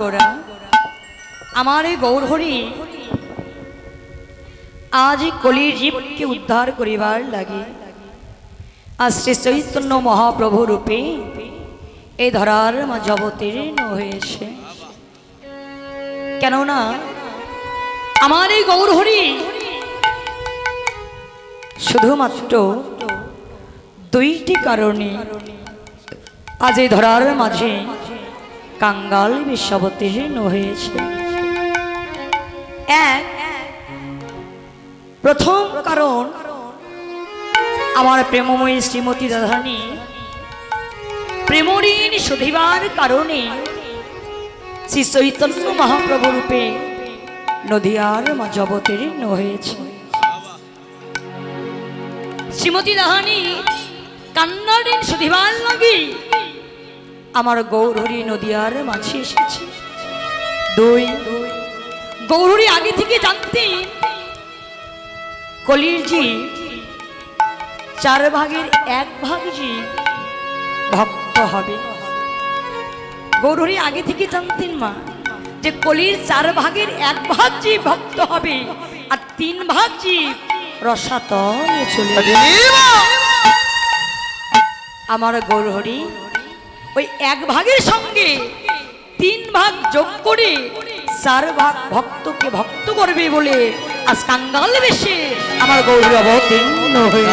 গোরা আমার এই গৌরহরি আজ কলির জীবকে উদ্ধার করিবার লাগে আজ শ্রী চৈতন্য মহাপ্রভু রূপে এই ধরার মাঝে অবতীর্ণ হয়েছে। কেননা আমার এই গৌরহরি শুধুমাত্র দুইটি কারণে আজ এই ধরার মাঝে কাঙ্গাল বিশ্ববতীর্ণ হয়েছে। এক প্রথম কারণ আমার প্রেমময়ী শ্রীমতী রাধারানী প্রেমঋণ শুধিবার কারণে শ্রী চৈতন্য মহাপ্রভু রূপে নদিয়ার মাঝে অবতীর্ণ হয়েছে। শ্রীমতী রাধারানী কান্নার ঋণ শুধিবার লাগি আমার গৌরহরি নদিয়ার মাঝে এসেছে। দুই গৌরহরি আগে থেকে জানতেন কলির জীব চার ভাগের এক ভাগ জীব ভক্ত হবে। গৌরহরি আগে থেকে জানতেন মা যে কলির চার ভাগের এক ভাগ জীব ভক্ত হবে আর তিন ভাগ জীব রসাতলে চলে যাবে। আমার গৌরহরি ওই এক ভাগের সঙ্গে তিন ভাগ যোগ করে চার ভাগ ভক্তকে ভক্ত করবে বলে আজ কাঙ্গাল বেশে আমার গৌরী অবতীর্ণ হয়ে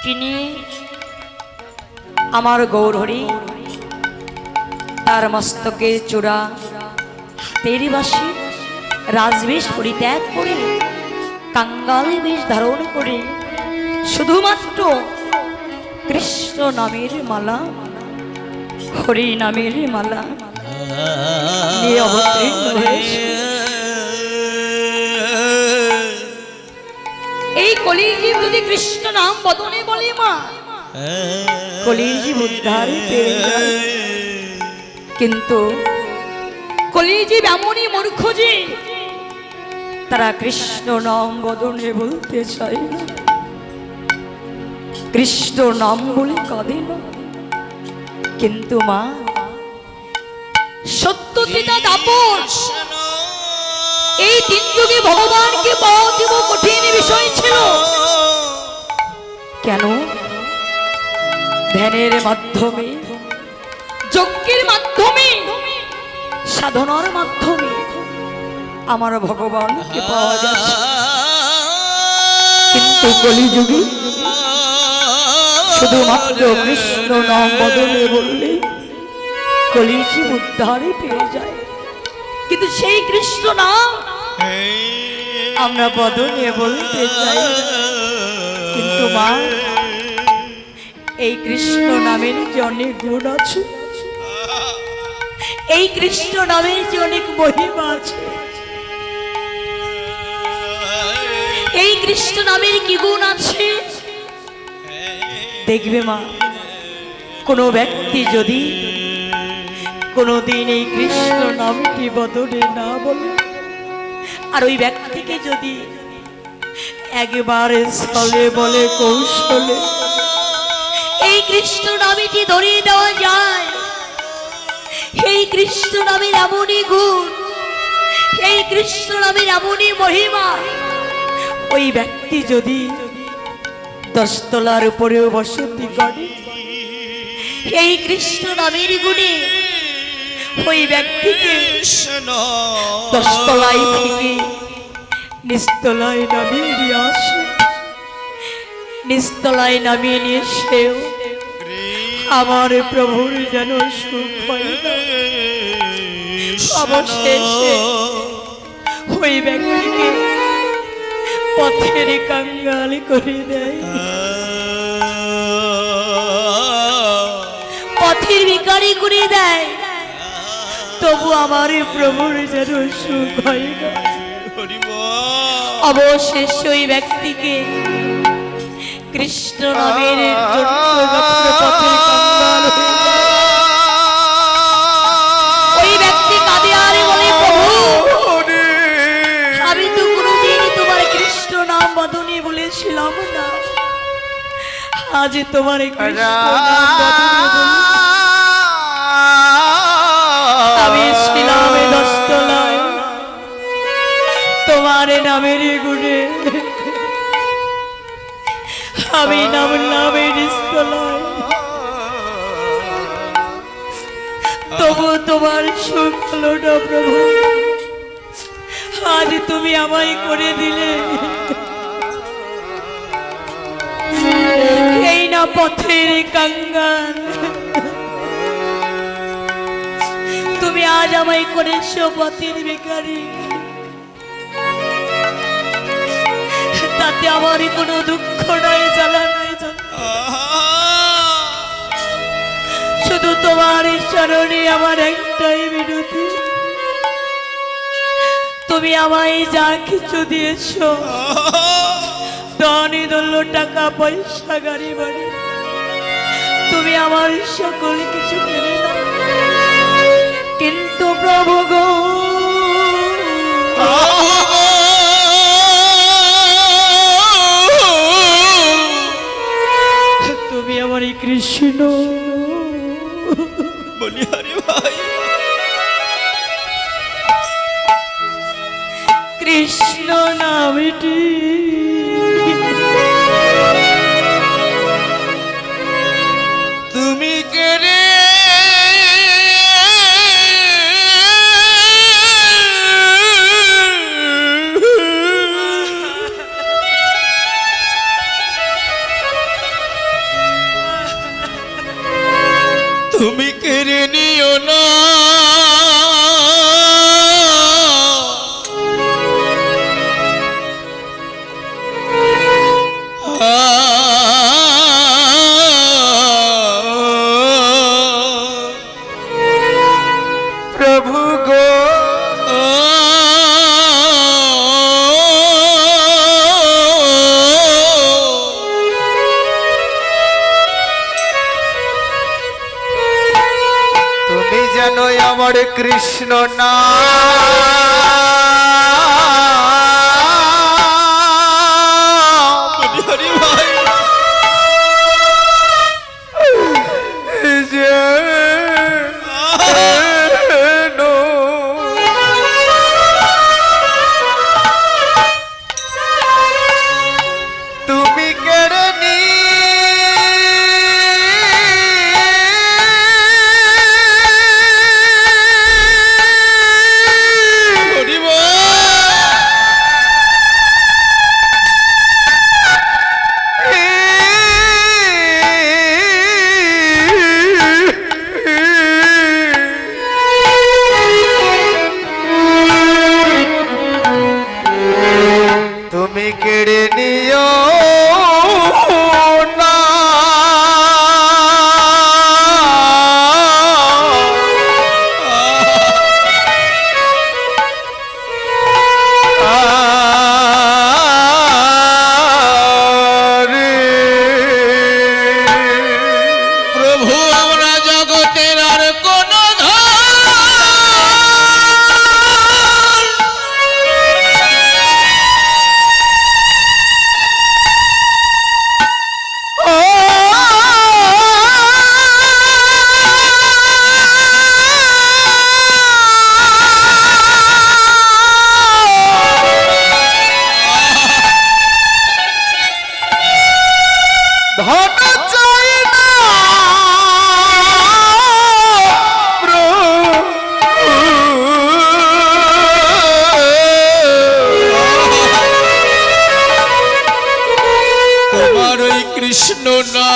তিনি আমার গৌরহরি তার মস্তকে চূড়া হাতের বাসি রাজবেশ পরিত্যাগ করে কাঙ্গাল বেশ ধারণ করে শুধুমাত্র কৃষ্ণ নামের মালা হরি নামের মালা নিয়ে অবতীর্ণ হয়েছে। এই কলির জীব যদি কৃষ্ণ নাম বদনে বলে মা কলির জীব উদ্ধার পেয়ে যায়। কিন্তু কলির জীব এমনই মূর্খ যে তারা কৃষ্ণ নাম বদনে বলতে চায় না, কৃষ্ণ নাম বলে কাঁদে না। কিন্তু মা সত্য পিতা তাপস এই তিন যুগে ভগবানকে পাওয়া দিব কঠিন বিষয় ছিল। কেন? ধ্যানের মাধ্যমে যজ্ঞের মাধ্যমে সাধনার মাধ্যমে আমার ভগবানকে পাওয়া যাচ্ছে। কিন্তু কলিযুগে শুধুমাত্র কৃষ্ণ নাম বদলে বললে কলিজি উদ্ধারে পেয়ে যায়। কিন্তু সেই কৃষ্ণ নাম আমরা বদলে বলতে চাই। কিন্তু মা এই কৃষ্ণ নামের যে অনেক গুণ আছে, এই কৃষ্ণ নামের যে অনেক মহিমা আছে, এই কৃষ্ণ নামের কি গুণ আছে দেখবে মা। কোনো ব্যক্তি যদি কোনোদিন এই কৃষ্ণ নামটি বদলে না বলে আর ওই ব্যক্তিকে যদি একবারে স্থলে বলে কৌশলে এই কৃষ্ণ নামটি ধরিয়ে দেওয়া যায়, এই কৃষ্ণ নামের এমনই গুণ, এই কৃষ্ণ নামের এমনই মহিমা, ওই ব্যক্তি যদি 10 তলার উপরেও বসতি করে এই কৃষ্ণ নামের গুণে ওই ব্যক্তিকে 10 তলায় থেকে নিস্তলায় নামিয়ে নিয়ে আসে, নিস্তলায় নামিয়ে নিয়ে সেও আমার প্রভুর যেন সুখ হয় না। অবশেষে ওই ব্যক্তিকে পথের কাঙ্গাল করে দেয়, পথের ভিখারি করে দেয়। তবু আমার প্রভুর যেন সুখ হয় না। অবশেষে ওই ব্যক্তিকে কৃষ্ণ নামের পথের কাঙ্গাল হয়ে যায়। ওই ব্যক্তি কাঁদে আর বলে প্রভু আমি তো কোনোদিন তোমার কৃষ্ণ নাম বদনে বলেছিলাম না, আজ তোমার কৃষ্ণ নাম বদনে বলছি। তবু তোমার সুখ হলো না প্রভু। আজ তুমি আমায় করে দিলে এই না পথের কাঙ্গাল, তুমি আজ আমায় করেছো পথের বেকারি। তাতে আমার কোনো দুঃখ নয়, জ্বালা নয়, শুধু তোমার চরণে আমার একটাই বিনতি, তুমি আমায় যা কিছু দিয়েছো, ধনী দল্য টাকা পয়সা গাড়ি বাড়ি, তুমি আমার সকল কিছু কেড়ে নাও, কিন্তু প্রভু গো তুমি আমার এই কৃষ্ণ বলিহারি ভাই, কৃষ্ণ নামটি তুমি কেড়ে তুমি কেড়ে নিও না, প্রভু গো তুমি জানোই আমার কৃষ্ণ না হরি ভাই, তুমি কেড়ে নি তুমি কেড়ে নিও না, প্রভু আমরা জগতের আর কোন ধন চাই না তোমার ওই কৃষ্ণ না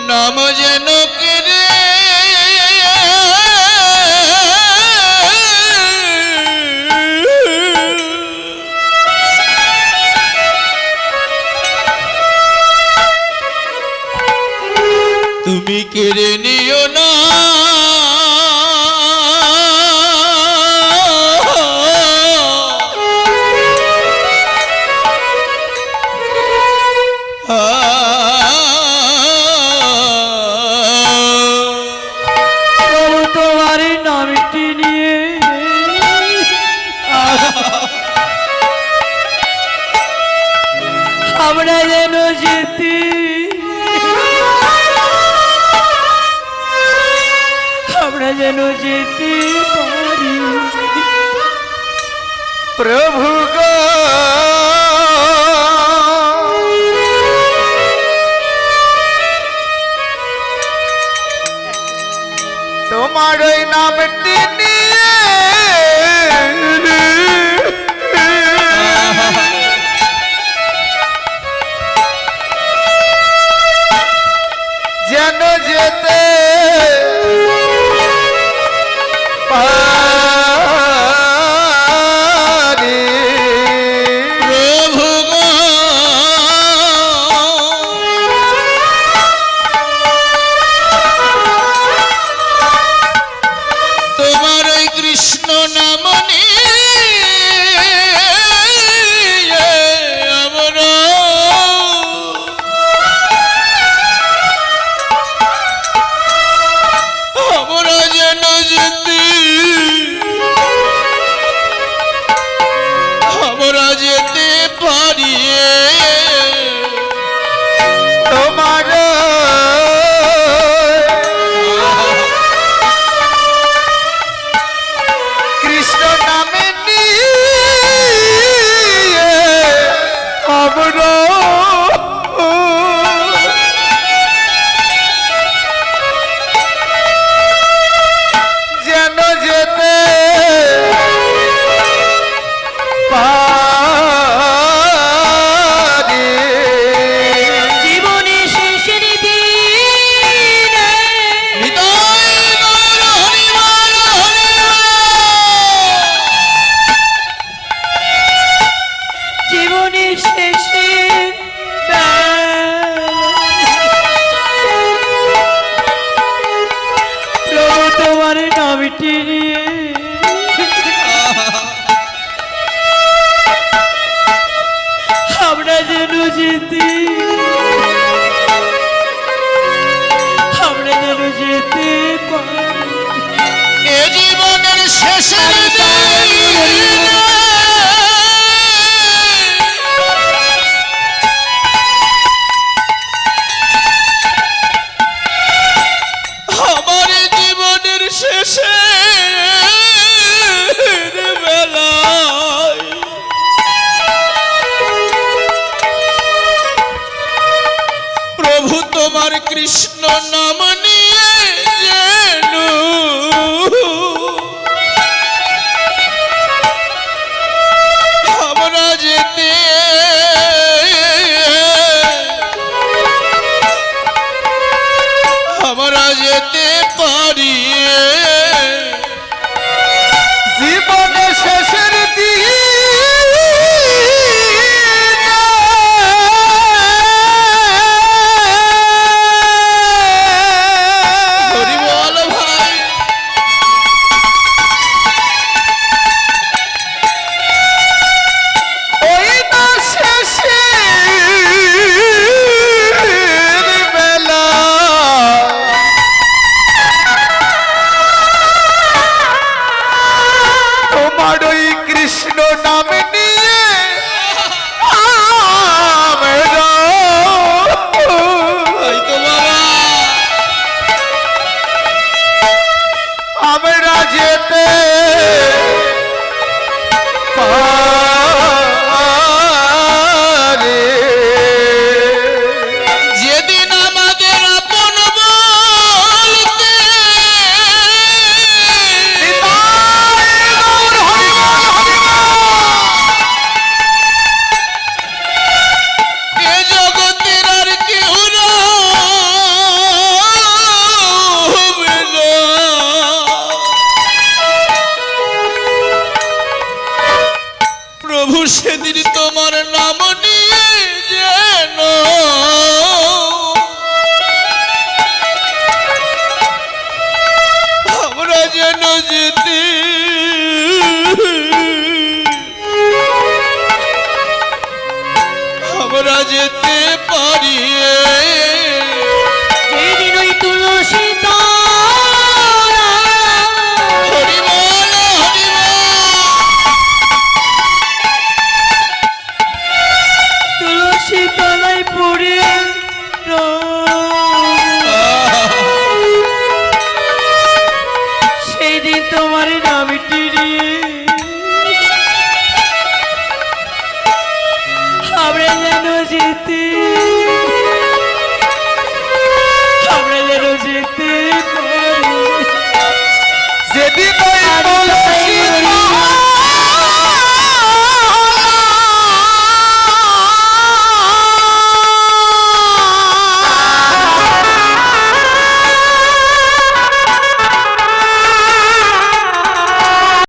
নাম যেন কেড়ে তুমি কেড়ে নিও না, তোমার নামটি নিয়ে আমরা যেন যেতে আমরা যেন যেতে পারি, প্রভু গো তোমার ওই নামটি নিয়ে যেন যেতে পারি প্রভু গো তোমার ওই কৃষ্ণ নাম নিয়ে আমরা যেন যেতে আমরা যেতে পারি তোমার কৃষ্ণ নামে নিয়ে আমরা যেন যেতে পারি জীবনে শেষের দিনে হৃদয় গৌর হরিবল জীবনের শেষে প্রভু তোমার নামটি নিয়ে আমরা যেন যেতে আমরা যেন যেতে পারি এ জীবনের শেষের দিন আমার জীবনের শেষে বেলায় প্রভু তোমার কৃষ্ণ নাম নিয়ে যেন আমরা যেতে আমরা যেতে পারি জীবনে শেষের দিন হরি বল ভাই ওই না শেষের বেলা তোমার ওই কৃষ্ণ নাম নিয়ে আমরা তাই তো বাবা আমরা যেতে পারি যেদিন আমাদের আপন বলতে এ জগতের আর কেউ রবে না। প্রভু সেদিন তোমার নাম নিয়ে যেন আমরা যেন যেতে আমরা যেতে পারি যেদিন ওই তুলসী তলা হরি বল হরি বল যেতে